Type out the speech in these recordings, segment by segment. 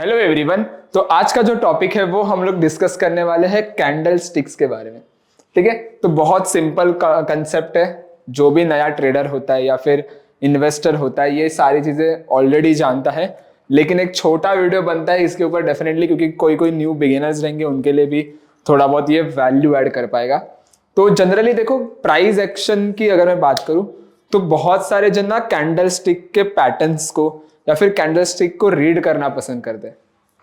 Hello everyone. तो आज का जो टॉपिक है वो हम लोग डिस्कस करने वाले हैं कैंडल स्टिक्स के बारे में। ठीक है, तो बहुत सिंपल कंसेप्ट है। जो भी नया ट्रेडर होता है या फिर इन्वेस्टर होता है ये सारी चीजें ऑलरेडी जानता है, लेकिन एक छोटा वीडियो बनता है इसके ऊपर डेफिनेटली, क्योंकि कोई कोई न्यू बिगिनर्स रहेंगे उनके लिए भी थोड़ा बहुत ये वैल्यू ऐड कर पाएगा। तो जनरली देखो, प्राइस एक्शन की अगर मैं बात करूं तो बहुत सारे जन ना कैंडल स्टिक के पैटर्न्स को या फिर कैंडल स्टिक को रीड करना पसंद करते हैं।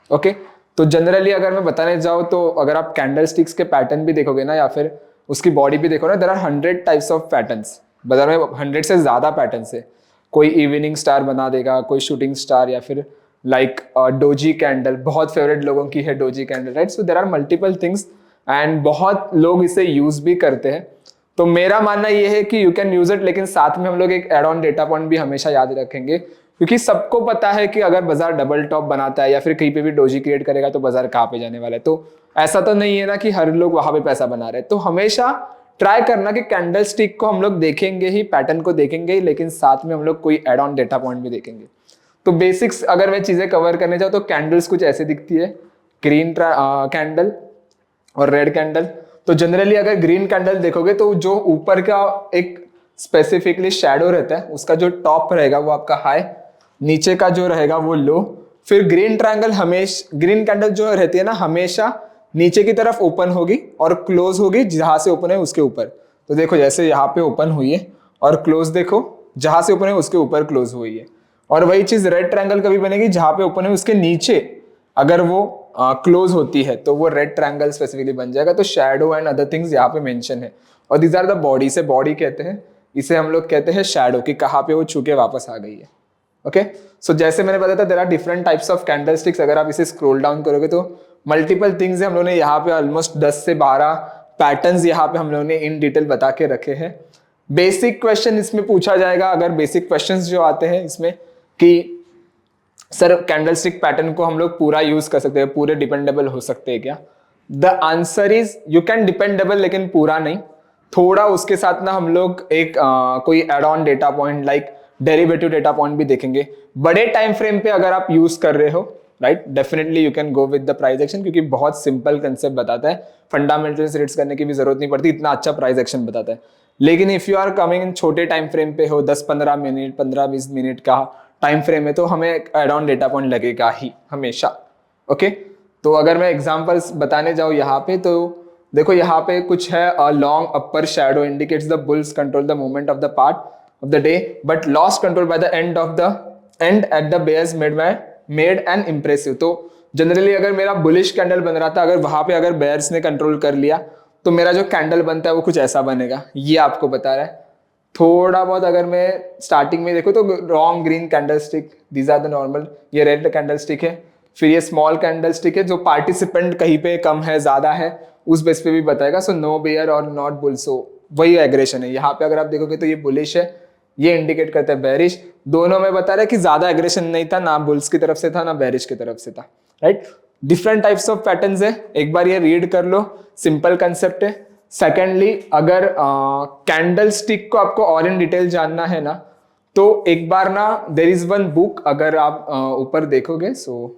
ओके, तो जनरली अगर मैं बताने जाऊँ तो अगर आप कैंडल स्टिक्स के पैटर्न भी देखोगे ना या फिर उसकी बॉडी भी देखो ना, there are 100 types of patterns. बाजार में 100 से ज्यादा पैटर्न्स है। कोई इवनिंग स्टार बना देगा, कोई शूटिंग स्टार, या फिर लाइक डोजी कैंडल, बहुत फेवरेट लोगों की है doji candle, right. So there are multiple things and बहुत लोग इसे यूज भी करते हैं। तो मेरा मानना ये है कि यू कैन यूज इट, लेकिन साथ में हम लोग एक एड ऑन डेटा पॉइंट भी हमेशा याद रखेंगे, क्योंकि सबको पता है कि अगर बाजार डबल टॉप बनाता है या फिर कहीं पे भी डोजी क्रिएट करेगा तो बाजार कहाँ पे जाने वाला है। तो ऐसा तो नहीं है ना कि हर लोग वहां पे पैसा बना रहे हैं। तो हमेशा ट्राई करना कि कैंडल स्टिक को हम लोग देखेंगे ही, पैटर्न को देखेंगे ही, लेकिन साथ में हम लोग कोई एड ऑन डेटा पॉइंट भी देखेंगे। तो बेसिक्स अगर मैं चीजें कवर करने जाऊँ तो कैंडल्स कुछ ऐसे दिखती है, ग्रीन कैंडल और रेड कैंडल। तो जनरली अगर ग्रीन कैंडल देखोगे तो जो ऊपर का एक स्पेसिफिकली शैडो रहता है उसका जो टॉप रहेगा वो आपका हाई, नीचे का जो रहेगा वो लो। फिर ग्रीन ट्रायंगल हमेशा, ग्रीन कैंडल जो रहती है ना हमेशा नीचे की तरफ ओपन होगी और क्लोज होगी जहां से ओपन है उसके ऊपर। तो देखो जैसे यहाँ पे ओपन हुई है और क्लोज देखो जहां से ओपन है उसके ऊपर क्लोज हुई है। और वही चीज रेड ट्रायंगल कभी बनेगी जहां पे ओपन है उसके नीचे अगर वो क्लोज होती है तो वो रेड ट्रायंगल स्पेसिफिकली बन जाएगा। तो शैडो एंड अदर थिंग्स यहाँ पे मेंशन है, और दीज आर द बॉडी, से बॉडी कहते हैं, इसे हम लोग कहते हैं शैडो, कि कहाँ पे वो छू के वापस आ गई है। ओके, सो जैसे मैंने बताया था there are different types of candlesticks. अगर आप इसे स्क्रॉल डाउन करोगे तो मल्टीपल थिंग्स है। हम लोगों ने यहाँ पे ऑलमोस्ट 10 से 12 पैटर्न्स यहाँ पे हम लोगों ने इन डिटेल बता के रखे हैं। बेसिक क्वेश्चन इसमें पूछा जाएगा, अगर बेसिक क्वेश्चंस जो आते हैं इसमें कि सर कैंडल स्टिक पैटर्न को हम लोग पूरा यूज कर सकते हैं, पूरे डिपेंडेबल हो सकते हैं क्या? The answer is you can dependable, लेकिन पूरा नहीं। थोड़ा उसके साथ ना हम लोग एक कोई add on data point like derivative data point भी देखेंगे। बड़े टाइम फ्रेम पे अगर आप यूज कर रहे हो, right, definitely you can go with the price action, क्योंकि बहुत सिंपल कंसेप्ट बताता है, फंडामेंटल्स रीड्स करने की भी जरूरत नहीं पड़ती, इतना अच्छा प्राइस एक्शन बताता है। लेकिन if you are coming in छोटे टाइम फ्रेम पे हो, 10-15 मिनट, 15-20 मिनट का टाइम फ्रेम है, तो हमें एड ऑन डेटा पॉइंट लगेगा ही हमेशा। ओके, तो अगर मैं एग्जांपल्स बताने जाऊँ यहाँ पे तो देखो यहाँ पे कुछ है, a long upper shadow indicates the bulls control the movement of the part of the day but lost control by the end at the bears made an impressive. तो जनरली अगर मेरा बुलिश कैंडल बन रहा था, अगर वहां पे अगर बेयर्स ने कंट्रोल कर लिया तो मेरा जो कैंडल बनता है वो कुछ ऐसा बनेगा, ये आपको बता रहा है। थोड़ा बहुत अगर मैं स्टार्टिंग में देखो तो long green candlestick, these are the normal, ये रेड कैंडल स्टिक है। फिर ये स्मॉल कैंडल स्टिक है, जो पार्टिसिपेंट कहीं पे कम है ज्यादा है उस बेस पे भी बताएगा। सो नो बेयर और नॉट बुल, सो वही एग्रेशन है। यहाँ पे अगर आप देखोगे तो ये बुलिश है, ये इंडिकेट करता है बेरिश। दोनों में बता रहा है कि ज्यादा एग्रेशन नहीं था, ना बुल्स की तरफ से था ना बेरिश की तरफ से था, right. Different types of patterns है, एक बार ये रीड कर लो, सिंपल कंसेप्ट है। सेकेंडली अगर कैंडल स्टिक को आपको और इन डिटेल जानना है ना तो एक बार ना देयर इज वन बुक, अगर आप ऊपर देखोगे सो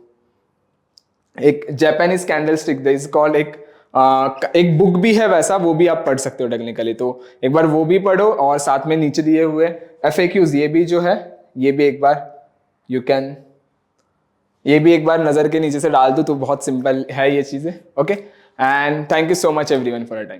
एक Japanese candle stick is called, एक बुक भी है वैसा, वो भी आप पढ़ सकते हो टेक्निकली। तो एक बार वो भी पढ़ो, और साथ में नीचे दिए हुए FAQs ये भी जो है ये भी एक बार यू कैन, ये भी एक बार नजर के नीचे से डाल दो, तो बहुत सिंपल है ये चीजें। Okay, and thank you so much everyone for your time.